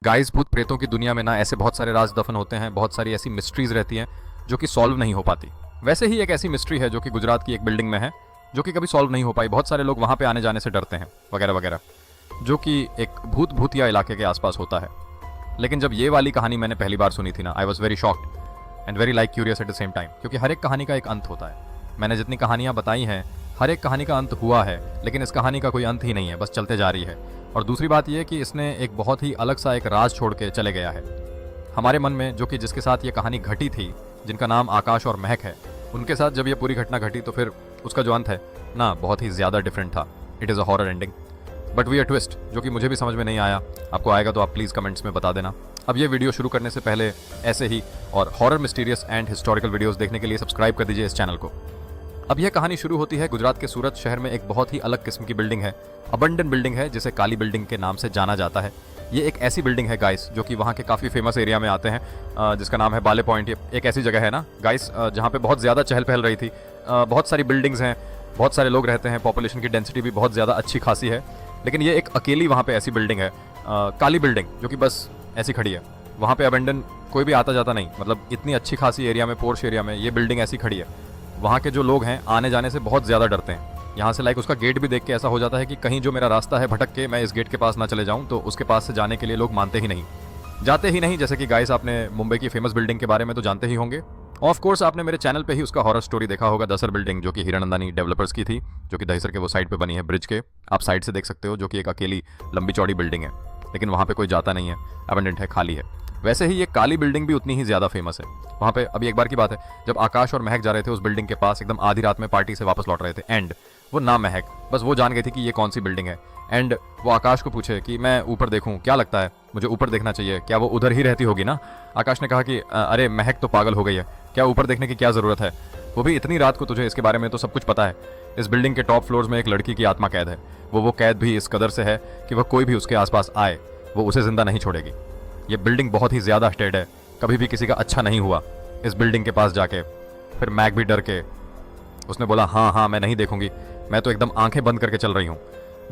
Guys, भूत प्रेतों की दुनिया में ना ऐसे बहुत सारे राज दफन होते हैं, बहुत सारी ऐसी मिस्ट्रीज रहती हैं जो कि सॉल्व नहीं हो पाती। वैसे ही एक ऐसी मिस्ट्री है जो कि गुजरात की एक बिल्डिंग में है, जो कि कभी सॉल्व नहीं हो पाई। बहुत सारे लोग वहाँ पे आने जाने से डरते हैं वगैरह वगैरह, जो कि एक भूतिया इलाके के आसपास होता है। लेकिन जब ये वाली कहानी मैंने पहली बार सुनी थी ना, I was very shocked and very curious at the same time, क्योंकि हर एक कहानी का एक अंत होता है। मैंने जितनी कहानियाँ बताई हैं, हर एक कहानी का अंत हुआ है, लेकिन इस कहानी का कोई अंत ही नहीं है, बस चलते जा रही है। और दूसरी बात यह कि इसने एक बहुत ही अलग सा एक राज छोड़ के चले गया है हमारे मन में, जो कि जिसके साथ ये कहानी घटी थी, जिनका नाम आकाश और महक है, उनके साथ जब ये पूरी घटना घटी तो फिर उसका जो अंत है ना, बहुत ही ज़्यादा डिफरेंट था। It is a horror ending but we a twist, जो कि मुझे भी समझ में नहीं आया। आपको आएगा तो आप प्लीज़ कमेंट्स में बता देना। अब ये वीडियो शुरू करने से पहले ऐसे ही और horror, mysterious and historical videos देखने के लिए सब्सक्राइब कर दीजिए इस चैनल को। अब यह कहानी शुरू होती है गुजरात के सूरत शहर में। एक बहुत ही अलग किस्म की बिल्डिंग है, अबंडन बिल्डिंग है, जिसे काली बिल्डिंग के नाम से जाना जाता है। ये एक ऐसी बिल्डिंग है गाइस, जो कि वहाँ के काफ़ी फेमस एरिया में आते हैं, जिसका नाम है बाले पॉइंट। ये एक ऐसी जगह है ना गाइस, जहाँ पे बहुत ज़्यादा चहल पहल रही थी। बहुत सारी बिल्डिंग्स हैं, बहुत सारे लोग रहते हैं, पॉपुलेशन की डेंसिटी भी बहुत ज़्यादा अच्छी खासी है। लेकिन ये एक अकेली वहाँ पे ऐसी बिल्डिंग है, काली बिल्डिंग, जो कि बस ऐसी खड़ी है। वहाँ पे अबेंडन कोई भी आता जाता नहीं, मतलब इतनी अच्छी खासी एरिया में, पोर्श एरिया में ये बिल्डिंग ऐसी खड़ी है। वहाँ के जो लोग हैं आने जाने से बहुत ज़्यादा डरते हैं। यहाँ से उसका गेट भी देख के ऐसा हो जाता है कि कहीं जो मेरा रास्ता है भटक के मैं इस गेट के पास ना चले जाऊँ, तो उसके पास से जाने के लिए लोग मानते ही नहीं, जाते ही नहीं। जैसे कि गाइस, आपने मुंबई की फेमस बिल्डिंग के बारे में तो जानते ही होंगे। ऑफ कोर्स आपने मेरे चैनल पे ही उसका हॉरर स्टोरी देखा होगा, दसर बिल्डिंग, जो कि हिरानंदानी डेवलपर्स की थी, जो कि दहिसर के वो साइड पे बनी है, ब्रिज के आप साइड से देख सकते हो, जो कि एक अकेली लंबी चौड़ी बिल्डिंग है। लेकिन वहाँ पे कोई जाता नहीं है, अबेंडेंट है, खाली है। वैसे ही ये काली बिल्डिंग भी उतनी ही ज़्यादा फेमस है वहाँ पे। अभी एक बार की बात है, जब आकाश और महक जा रहे थे उस बिल्डिंग के पास, एकदम आधी रात में पार्टी से वापस लौट रहे थे, एंड वो ना महक, बस वो जान गई थी कि ये कौन सी बिल्डिंग है। एंड वो आकाश को पूछे कि मैं ऊपर देखूं, क्या लगता है, मुझे ऊपर देखना चाहिए, क्या वो उधर ही रहती होगी ना। आकाश ने कहा कि अरे महक तो पागल हो गई है, क्या ऊपर देखने की क्या ज़रूरत है, वो भी इतनी रात को, तुझे इसके बारे में तो सब कुछ पता है। इस बिल्डिंग के टॉप फ्लोर्स में एक लड़की की आत्मा कैद है। वो कैद भी इस कदर से है कि वह कोई भी उसके आसपास आए वो उसे जिंदा नहीं छोड़ेगी। ये बिल्डिंग बहुत ही ज़्यादा हटेड है, कभी भी किसी का अच्छा नहीं हुआ इस बिल्डिंग के पास जाके। फिर मैक भी डर के उसने बोला हाँ मैं नहीं देखूंगी, मैं तो एकदम आंखें बंद करके चल रही हूँ।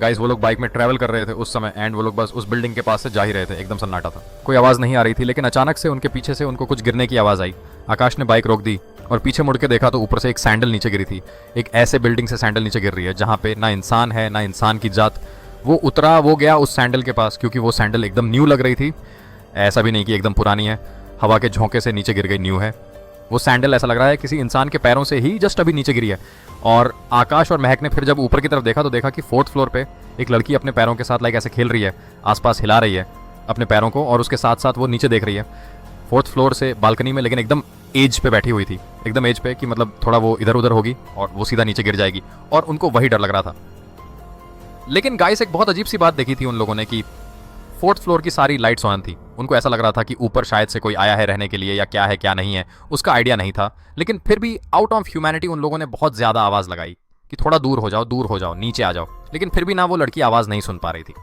गाइस, वो लोग बाइक में ट्रैवल कर रहे थे उस समय, एंड वो लोग बस उस बिल्डिंग के पास से जा ही रहे थे। एकदम सन्नाटा था, कोई आवाज़ नहीं आ रही थी, लेकिन अचानक से उनके पीछे से उनको कुछ गिरने की आवाज़ आई। आकाश ने बाइक रोक दी और पीछे मुड़ के देखा तो ऊपर से एक सैंडल नीचे गिरी थी। एक ऐसे बिल्डिंग से सैंडल नीचे गिर रही है जहाँ पे ना इंसान है, ना इंसान की जात। वो उतरा, वो गया उस सैंडल के पास, क्योंकि वो सैंडल एकदम न्यू लग रही थी। ऐसा भी नहीं कि एकदम पुरानी है, हवा के झोंके से नीचे गिर गई, न्यू है। वो सैंडल ऐसा लग रहा है किसी इंसान के पैरों से ही जस्ट अभी नीचे गिरी है। और आकाश और महक ने फिर जब ऊपर की तरफ देखा तो देखा कि 4th फ्लोर पे एक लड़की अपने पैरों के साथ ऐसे खेल रही है, आसपास हिला रही है अपने पैरों को, और उसके साथ साथ वो नीचे देख रही है 4th फ्लोर से बालकनी में, लेकिन एकदम एज पे बैठी हुई थी, एकदम एज पे, कि मतलब थोड़ा वो इधर उधर होगी और वो सीधा नीचे गिर जाएगी, और उनको वही डर लग रहा था। लेकिन गाइस, एक बहुत अजीब सी बात देखी थी उन लोगों ने कि 4th फ्लोर की सारी लाइट्स ऑन थी। उनको ऐसा लग रहा था कि ऊपर शायद से कोई आया है रहने के लिए, या क्या है क्या नहीं है, उसका आइडिया नहीं था। लेकिन फिर भी आउट ऑफ ह्यूमैनिटी उन लोगों ने बहुत ज़्यादा आवाज़ लगाई कि थोड़ा दूर हो जाओ, नीचे आ जाओ। लेकिन फिर भी ना वो लड़की आवाज़ नहीं सुन पा रही थी।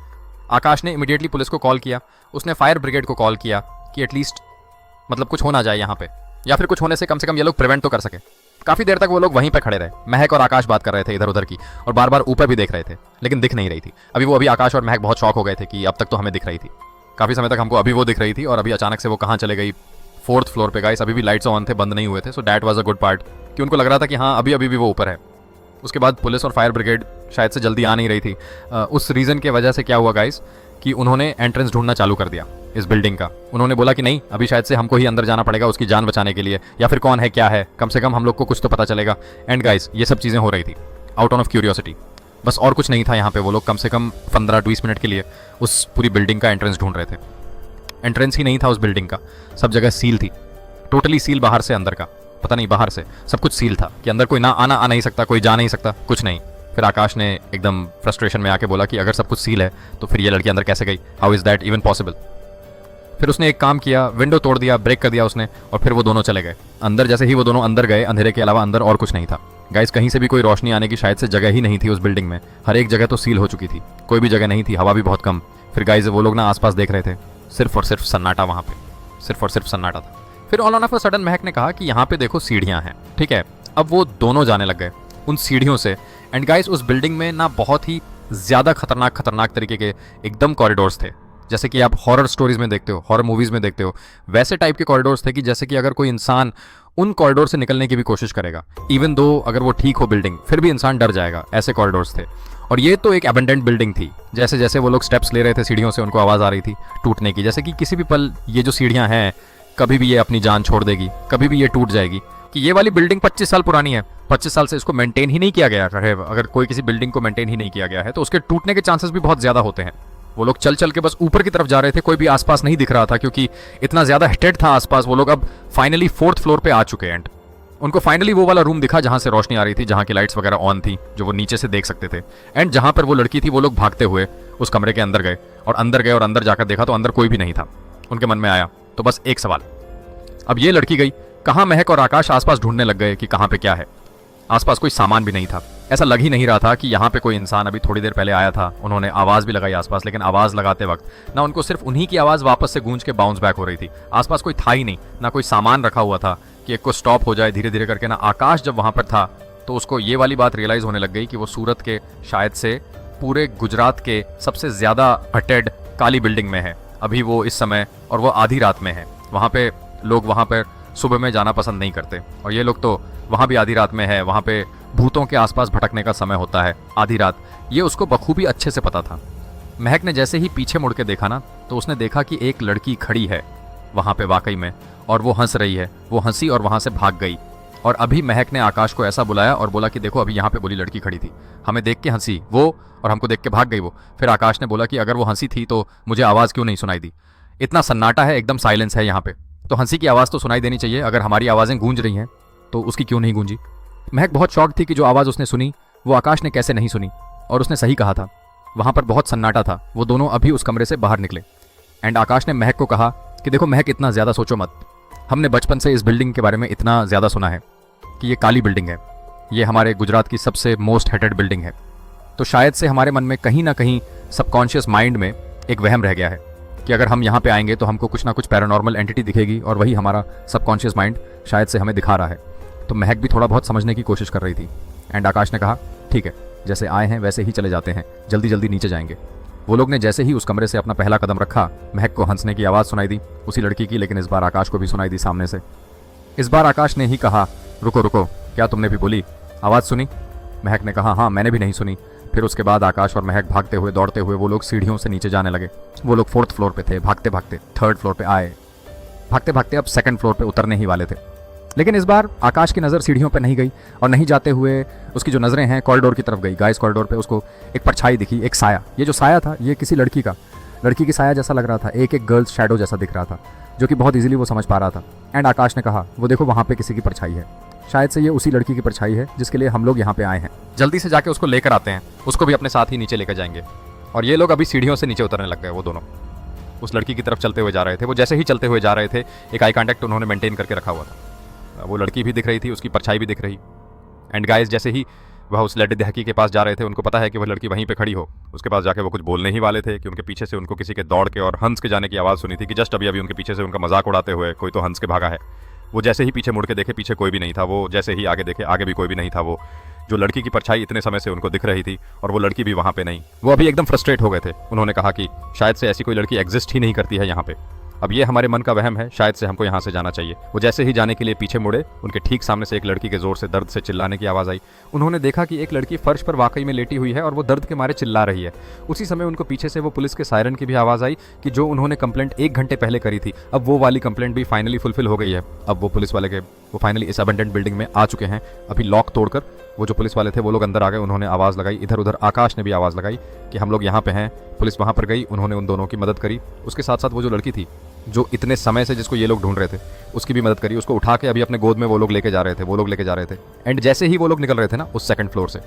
आकाश ने इमीडिएटली पुलिस को कॉल किया, उसने फायर ब्रिगेड को कॉल किया कि एटलीस्ट मतलब कुछ हो ना जाए यहाँ पे, या फिर कुछ होने से कम ये लोग प्रिवेंट तो कर सके। काफ़ी देर तक वो लोग वहीं पे खड़े रहे। महक और आकाश बात कर रहे थे इधर उधर की, और बार बार ऊपर भी देख रहे थे, लेकिन दिख नहीं रही थी। अभी आकाश और महक बहुत शॉक हो गए थे कि अब तक तो हमें दिख रही थी, काफ़ी समय तक हमको अभी वो दिख रही थी, और अभी अचानक से वो कहाँ चले गई। 4th फ्लोर पे गाइस, अभी भी लाइट्स ऑन थे, बंद नहीं हुए थे। So that was a good part कि उनको लग रहा था कि हाँ अभी भी वो ऊपर है। उसके बाद पुलिस और फायर ब्रिगेड शायद से जल्दी आ नहीं रही थी। उस रीज़न की वजह से क्या हुआ गाइस कि उन्होंने एंट्रेंस ढूंढना चालू कर दिया इस बिल्डिंग का। उन्होंने बोला कि नहीं, अभी शायद से हमको ही अंदर जाना पड़ेगा उसकी जान बचाने के लिए, या फिर कौन है क्या है, कम से कम हम लोग को कुछ तो पता चलेगा। एंड गाइस, ये सब चीज़ें हो रही थी आउट ऑफ क्यूरियोसिटी, बस और कुछ नहीं था यहाँ पे। वो लोग कम से कम 15-20 मिनट के लिए उस पूरी बिल्डिंग का एंट्रेंस ढूंढ रहे थे। एंट्रेंस ही नहीं था उस बिल्डिंग का, सब जगह सील थी, टोटली सील, बाहर से अंदर का पता नहीं, बाहर से सब कुछ सील था कि अंदर कोई ना आ नहीं सकता, कोई जा नहीं सकता, कुछ नहीं। फिर आकाश ने एकदम फ्रस्ट्रेशन में आके बोला कि अगर सब कुछ सील है तो फिर ये लड़की अंदर कैसे गई, how is that even possible. फिर उसने एक काम किया, विंडो तोड़ दिया, ब्रेक कर दिया उसने, और फिर वो दोनों चले गए अंदर। जैसे ही वो दोनों अंदर गए, अंधेरे के अलावा अंदर और कुछ नहीं था गाइस। कहीं से भी कोई रोशनी आने की शायद से जगह ही नहीं थी उस बिल्डिंग में। हर एक जगह तो सील हो चुकी थी, कोई भी जगह नहीं थी, हवा भी बहुत कम। फिर गाइस, वो लोग ना आसपास देख रहे थे, सिर्फ और सिर्फ सन्नाटा वहाँ पे, सिर्फ और सिर्फ सन्नाटा था। फिर ऑल ऑफ अ सडन महक ने कहा कि यहाँ पे देखो सीढ़ियाँ हैं, ठीक है। अब वो दोनों जाने लग गए उन सीढ़ियों से। एंड गाइस, उस बिल्डिंग में ना बहुत ही ज़्यादा खतरनाक तरीके के एकदम कॉरिडोर्स थे, जैसे कि आप हॉरर स्टोरीज में देखते हो, हॉरर मूवीज में देखते हो, वैसे टाइप के कॉरिडोर्स थे कि जैसे कि अगर कोई इंसान उन कॉरिडोर से निकलने की भी कोशिश करेगा, इवन दो अगर वो ठीक हो बिल्डिंग, फिर भी इंसान डर जाएगा, ऐसे कॉरिडोर्स थे। और ये तो एक अबेंडेंट बिल्डिंग थी। जैसे जैसे वो लोग स्टेप्स ले रहे थे सीढ़ियों से, उनको आवाज़ आ रही थी टूटने की, जैसे कि किसी भी पल ये जो सीढ़ियाँ हैं कभी भी ये अपनी जान छोड़ देगी, कभी भी ये टूट जाएगी। कि ये वाली बिल्डिंग 25 साल पुरानी है, 25 साल से इसको मेंटेन ही नहीं किया गया है। अगर कोई किसी बिल्डिंग को मेंटेन ही नहीं किया गया है तो उसके टूटने के चांसेस भी बहुत ज़्यादा होते हैं। वो लोग चल चल के बस ऊपर की तरफ जा रहे थे, कोई भी आसपास नहीं दिख रहा था क्योंकि इतना ज़्यादा हिटेड था आसपास। वो लोग अब फाइनली 4th फ्लोर पे आ चुके हैं। उनको फाइनली वो वाला रूम दिखा जहाँ से रोशनी आ रही थी, जहाँ की लाइट्स वगैरह ऑन थी, जो वो नीचे से देख सकते थे। एंड जहाँ पर वो लड़की थी, वो लोग भागते हुए उस कमरे के अंदर गए और अंदर जाकर देखा तो अंदर कोई भी नहीं था। उनके मन में आया तो बस एक सवाल, अब ये लड़की गई कहाँ? महक और आकाश आसपास ढूंढने लग गए कि कहाँ पे क्या है। आसपास कोई सामान भी नहीं था, ऐसा लग ही नहीं रहा था कि यहाँ पे कोई इंसान अभी थोड़ी देर पहले आया था। उन्होंने आवाज़ भी लगाई आसपास, लेकिन आवाज़ लगाते वक्त ना उनको सिर्फ उन्हीं की आवाज़ वापस से गूंज के बाउंस बैक हो रही थी। आसपास कोई था ही नहीं, ना कोई सामान रखा हुआ था कि एक को स्टॉप हो जाए धीरे धीरे करके। ना आकाश जब वहाँ पर था तो उसको ये वाली बात रियलाइज़ होने लग गई कि वो सूरत के शायद से पूरे गुजरात के सबसे ज़्यादा हटेड काली बिल्डिंग में है अभी वो इस समय, और वो आधी रात में है। वहाँ पे लोग वहाँ पर सुबह में जाना पसंद नहीं करते, और ये लोग तो वहाँ भी आधी रात में है। वहाँ पे भूतों के आसपास भटकने का समय होता है आधी रात, ये उसको बखूबी अच्छे से पता था। महक ने जैसे ही पीछे मुड़ के देखा ना, तो उसने देखा कि एक लड़की खड़ी है वहाँ पे वाकई में, और वो हंस रही है। वो हंसी और वहाँ से भाग गई। और अभी महक ने आकाश को ऐसा बुलाया और बोला कि देखो अभी यहाँ पे बोली लड़की खड़ी थी, हमें देख के हंसी वो, और हमको देख के भाग गई वो। फिर आकाश ने बोला कि अगर वो हंसी थी तो मुझे आवाज़ क्यों नहीं सुनाई दी? इतना सन्नाटा है, एकदम साइलेंस है यहाँ पे, तो हंसी की आवाज़ तो सुनाई देनी चाहिए। अगर हमारी आवाज़ें गूंज रही हैं तो उसकी क्यों नहीं गूंजी? महक बहुत शॉक थी कि जो आवाज़ उसने सुनी वो आकाश ने कैसे नहीं सुनी, और उसने सही कहा था। वहाँ पर बहुत सन्नाटा था। वो दोनों अभी उस कमरे से बाहर निकले एंड आकाश ने महक को कहा कि देखो महक, इतना ज़्यादा सोचो मत। हमने बचपन से इस बिल्डिंग के बारे में इतना ज़्यादा सुना है कि ये काली बिल्डिंग है, ये हमारे गुजरात की सबसे मोस्ट हेटेड बिल्डिंग है। तो शायद से हमारे मन में कहीं ना कहीं सबकॉन्शियस माइंड में एक वहम रह गया है कि अगर हम यहाँ पे आएंगे तो हमको कुछ ना कुछ पैरानॉर्मल एंटिटी दिखेगी, और वही हमारा सबकॉन्शियस माइंड शायद से हमें दिखा रहा है। तो महक भी थोड़ा बहुत समझने की कोशिश कर रही थी। एंड आकाश ने कहा ठीक है, जैसे आए हैं वैसे ही चले जाते हैं, जल्दी जल्दी नीचे जाएंगे। वो लोग ने जैसे ही उस कमरे से अपना पहला कदम रखा, महक को हंसने की आवाज़ सुनाई दी, उसी लड़की की, लेकिन इस बार आकाश को भी सुनाई दी सामने से। इस बार आकाश ने ही कहा रुको रुको, क्या तुमने भी बोली? आवाज़ सुनी? महक ने कहा हाँ, मैंने भी नहीं सुनी। फिर उसके बाद आकाश और महक भागते हुए दौड़ते हुए वो लोग सीढ़ियों से नीचे जाने लगे। वो लोग 4th फ्लोर पे थे, भागते भागते 3rd फ्लोर पे आए, भागते भागते अब 2nd फ्लोर पे उतरने ही वाले थे। लेकिन इस बार आकाश की नज़र सीढ़ियों पे नहीं गई, और नहीं जाते हुए उसकी जो नज़रें हैं कॉरिडोर की तरफ गई। गाइस कॉरिडोर पे उसको एक परछाई दिखी, एक साया। ये जो साया था ये किसी लड़की की साया जैसा लग रहा था, एक गर्ल्स शैडो जैसा दिख रहा था, जो कि बहुत ईजिली वो समझ पा रहा था। एंड आकाश ने कहा वो देखो वहाँ पे किसी की परछाई है, शायद से ये उसी लड़की की परछाई है जिसके लिए हम लोग यहाँ पे आए हैं। जल्दी से जाके उसको लेकर आते हैं, उसको भी अपने साथ ही नीचे लेकर जाएंगे। और ये लोग अभी सीढ़ियों से नीचे उतरने लग गए। वो दोनों उस लड़की की तरफ चलते हुए जा रहे थे। वो जैसे ही चलते हुए जा रहे थे, एक आई कॉन्टैक्ट उन्होंने मेंटेन करके रखा हुआ था। वो लड़की भी दिख रही थी, उसकी परछाई भी दिख रही। एंड गाइस जैसे ही वह उस लेडी दहकी के पास जा रहे थे, उनको पता है कि वह लड़की वहीं पे खड़ी हो। उसके पास जाके वो कुछ बोलने ही वाले थे कि उनके पीछे से उनको किसी के दौड़ के और हंस के जाने की आवाज़ सुनी थी कि जस्ट अभी अभी उनके पीछे से उनका मजाक उड़ाते हुए कोई तो हंस के भागा है। वो जैसे ही पीछे मुड़ के देखे, पीछे कोई भी नहीं था। वो जैसे ही आगे देखे, आगे भी कोई भी नहीं था। वो जो लड़की की परछाई इतने समय से उनको दिख रही थी और वो लड़की भी वहाँ पे नहीं। वो अभी एकदम फ्रस्ट्रेट हो गए थे। उन्होंने कहा कि शायद से ऐसी कोई लड़की एग्जिस्ट ही नहीं करती है यहाँ पे। अब ये हमारे मन का वहम है, शायद से हमको यहाँ से जाना चाहिए। वो जैसे ही जाने के लिए पीछे मुड़े, उनके ठीक सामने से एक लड़की के जोर से दर्द से चिल्लाने की आवाज़ आई। उन्होंने देखा कि एक लड़की फर्श पर वाकई में लेटी हुई है और वो दर्द के मारे चिल्ला रही है। उसी समय उनको पीछे से वो पुलिस के सायरन की भी आवाज़ आई कि जो उन्होंने कंप्लेंट 1 घंटे पहले करी थी, अब वो वाली कंप्लेंट भी फाइनली फुलफिल हो गई है। अब वो पुलिस वाले वो फाइनली इस अबेंडेंट बिल्डिंग में आ चुके हैं। अभी लॉक तोड़कर वो जो पुलिस वाले थे वो लोग अंदर आ गए। उन्होंने आवाज़ लगाई, इधर उधर आकाश ने भी आवाज़ लगाई कि हम लोग यहाँ पे हैं। पुलिस वहाँ पर गई, उन्होंने उन दोनों की मदद करी। उसके साथ साथ वो जो लड़की थी जो इतने समय से जिसको ये लोग ढूंढ रहे थे, उसकी भी मदद करी। उसको उठा के अभी अपने गोद में वो लोग लेके जा रहे थे। एंड जैसे ही वो लोग निकल रहे थे ना उस 2nd फ्लोर से,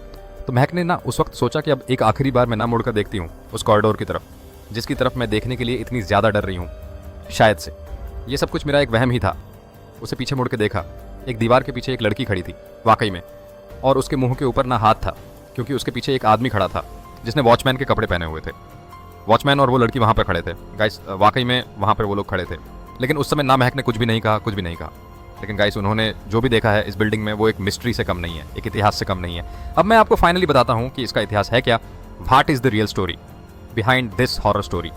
तो महक ने ना उस वक्त सोचा कि अब एक आखिरी बार मैं ना मुड़कर देखती हूँ उस कॉरिडोर की तरफ, जिसकी तरफ मैं देखने के लिए इतनी ज़्यादा डर रही हूँ। शायद से ये सब कुछ मेरा एक वहम ही था। उसे पीछे मुड़ के देखा, एक दीवार के पीछे एक लड़की खड़ी थी वाकई में, और उसके मुंह के ऊपर ना हाथ था, क्योंकि उसके पीछे एक आदमी खड़ा था जिसने वॉचमैन के कपड़े पहने हुए थे। वॉचमैन और वो लड़की वहाँ पर खड़े थे। गाइस वाकई में वहाँ पर वो लोग खड़े थे। लेकिन उस समय ना महक ने कुछ भी नहीं कहा। लेकिन गाइस उन्होंने जो भी देखा है इस बिल्डिंग में वो एक मिस्ट्री से कम नहीं है, एक इतिहास से कम नहीं है। अब मैं आपको फाइनली बताता हूँ कि इसका इतिहास है क्या, what is the real story behind this horror story.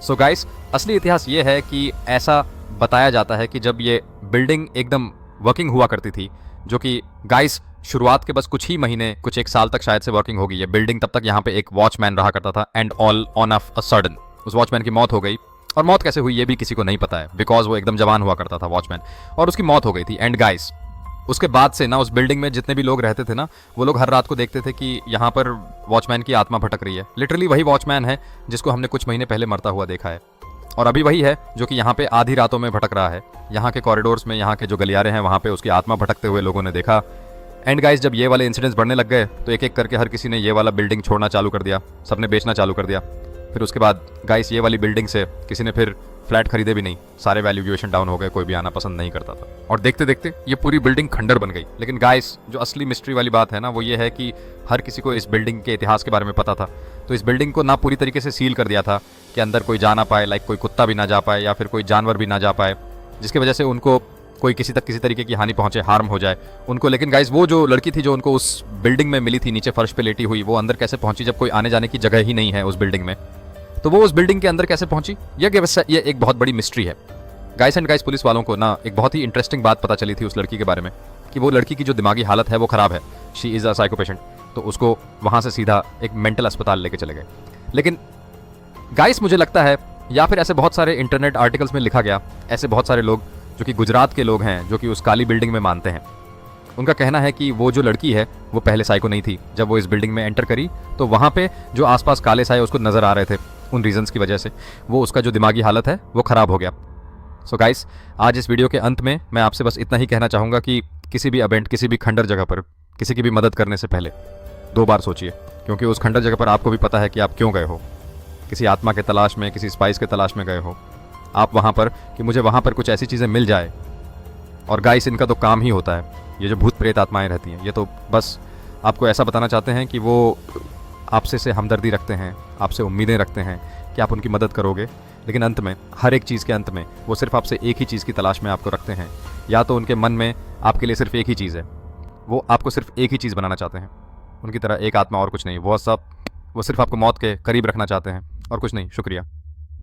So guys, असली इतिहास ये है कि ऐसा बताया जाता है कि जब ये बिल्डिंग एकदम वर्किंग हुआ करती थी, जो कि गाइस शुरुआत के बस कुछ ही महीने, कुछ एक साल तक शायद से वर्किंग होगी ये बिल्डिंग, तब तक यहाँ पे एक वॉचमैन रहा करता था and all on of a sudden उस वॉचमैन की मौत हो गई। और मौत कैसे हुई ये भी किसी को नहीं पता है, बिकॉज वो एकदम जवान हुआ करता था वॉचमैन, और उसकी मौत हो गई थी। एंड गाइस, उसके बाद से ना उस बिल्डिंग में जितने भी लोग रहते थे ना, वो लोग हर रात को देखते थे कि यहाँ पर वॉचमैन की आत्मा भटक रही है। लिटरली वही वॉचमैन है जिसको हमने कुछ महीने पहले मरता हुआ देखा है, और अभी वही है जो कि यहाँ पे आधी रातों में भटक रहा है। यहाँ के कॉरिडोर्स में, यहाँ के जो गलियारे हैं, वहाँ पे उसकी आत्मा भटकते हुए लोगों ने देखा। एंड गाइस, जब ये वाले इंसिडेंट्स बढ़ने लग गए तो एक एक करके हर किसी ने ये वाला बिल्डिंग छोड़ना चालू कर दिया, सबने बेचना चालू कर दिया। फिर उसके बाद गाइस, ये वाली बिल्डिंग से किसी ने फिर फ्लैट खरीदे भी नहीं, सारे वैल्यूएशन डाउन हो गए, कोई भी आना पसंद नहीं करता था, और देखते देखते ये पूरी बिल्डिंग खंडर बन गई। लेकिन गाइस, जो असली मिस्ट्री वाली बात है ना, वो ये है कि हर किसी को इस बिल्डिंग के इतिहास के बारे में पता था, तो इस बिल्डिंग को ना पूरी तरीके से सील कर दिया था कि अंदर कोई जा ना पाए, लाइक कोई कुत्ता भी ना जा पाए या फिर कोई जानवर भी ना जा पाए, जिसकी वजह से उनको कोई किसी तरीके की हानि पहुंचे, हार्म हो जाए उनको। लेकिन गाइस, वो जो लड़की थी जो उनको उस बिल्डिंग में मिली थी नीचे फर्श पे लेटी हुई, वो अंदर कैसे पहुंची जब कोई आने जाने की जगह ही नहीं है उस बिल्डिंग में? तो वो उस बिल्डिंग के अंदर कैसे पहुंची, ये एक बहुत बड़ी मिस्ट्री है गाइस। एंड गाइस, पुलिस वालों को ना एक बहुत ही इंटरेस्टिंग बात पता चली थी उस लड़की के बारे में, कि वो लड़की की जो दिमागी हालत है वो खराब है, she is a psycho patient. तो उसको वहां से सीधा एक मेंटल अस्पताल लेके चले गए। लेकिन गाइस, मुझे लगता है, या फिर ऐसे बहुत सारे इंटरनेट आर्टिकल्स में लिखा गया, ऐसे बहुत सारे लोग जो कि गुजरात के लोग हैं, जो कि उस काली बिल्डिंग में मानते हैं, उनका कहना है कि वो जो लड़की है वो पहले साइको नहीं थी। जब वो इस बिल्डिंग में एंटर करी तो वहाँ पे जो आसपास काले साए उसको नज़र आ रहे थे, उन रीजंस की वजह से वो उसका जो दिमागी हालत है वो ख़राब हो गया। सो गाइस, आज इस वीडियो के अंत में मैं आपसे बस इतना ही कहना चाहूँगा कि किसी भी इवेंट, किसी भी खंडर जगह पर किसी की भी मदद करने से पहले 2 बार सोचिए, क्योंकि उस खंडर जगह पर आपको भी पता है कि आप क्यों गए हो। किसी आत्मा के तलाश में, किसी स्पाइस के तलाश में गए हो आप वहाँ पर, कि मुझे वहाँ पर कुछ ऐसी चीज़ें मिल जाए। और गाइस, इनका तो काम ही होता है, ये जो भूत प्रेत आत्माएं रहती हैं, ये तो बस आपको ऐसा बताना चाहते हैं कि वो आपसे से हमदर्दी रखते हैं, आपसे उम्मीदें रखते हैं कि आप उनकी मदद करोगे। लेकिन अंत में, हर एक चीज़ के अंत में, वो सिर्फ आपसे एक ही चीज़ की तलाश में आपको रखते हैं। या तो उनके मन में आपके लिए सिर्फ एक ही चीज़ है, वो आपको सिर्फ एक ही चीज़ बनाना चाहते हैं, उनकी तरह एक आत्मा और कुछ नहीं। वो सिर्फ आपको मौत के करीब रखना चाहते हैं और कुछ नहीं। शुक्रिया।